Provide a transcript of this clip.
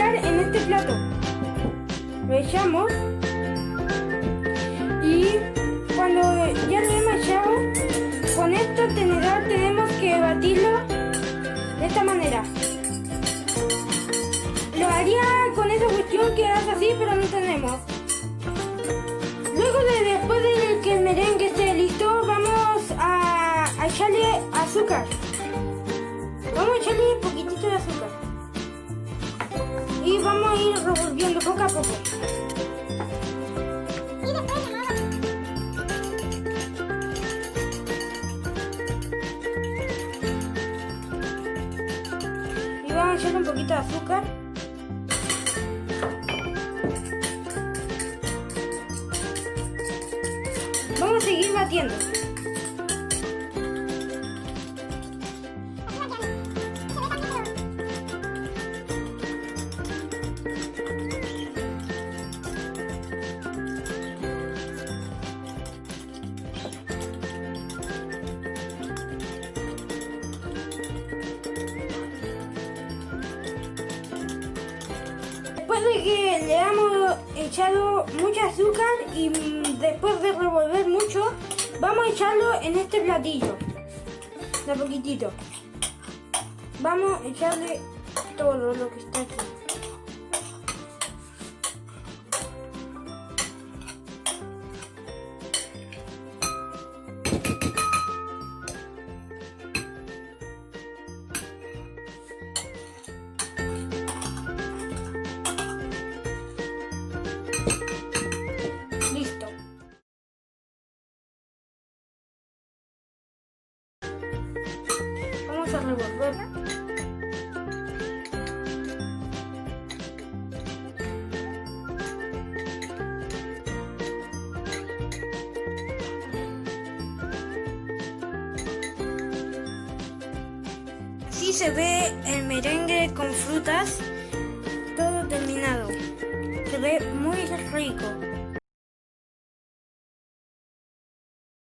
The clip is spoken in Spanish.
echar en este plato. Lo echamos y cuando ya lo hemos echado, con este tenedor tenemos que batirlo de esta manera. Lo haría con esa cuestión que hace así, pero no tenemos. Luego después de que el merengue esté listo, vamos a echarle azúcar. Vamos a echarle un poquitito de azúcar. Y vamos a ir revolviendo poco a poco. Y vamos a echarle un poquito de azúcar. Vamos a seguir batiendo. Después de que le hemos echado mucho azúcar y después de revolver mucho, vamos a echarlo en este platillo, de a poquitito. Vamos a echarle todo lo que está aquí. Listo. Vamos a revolverla. Así se ve el merengue con frutas, todo terminado. Se ve muy rico.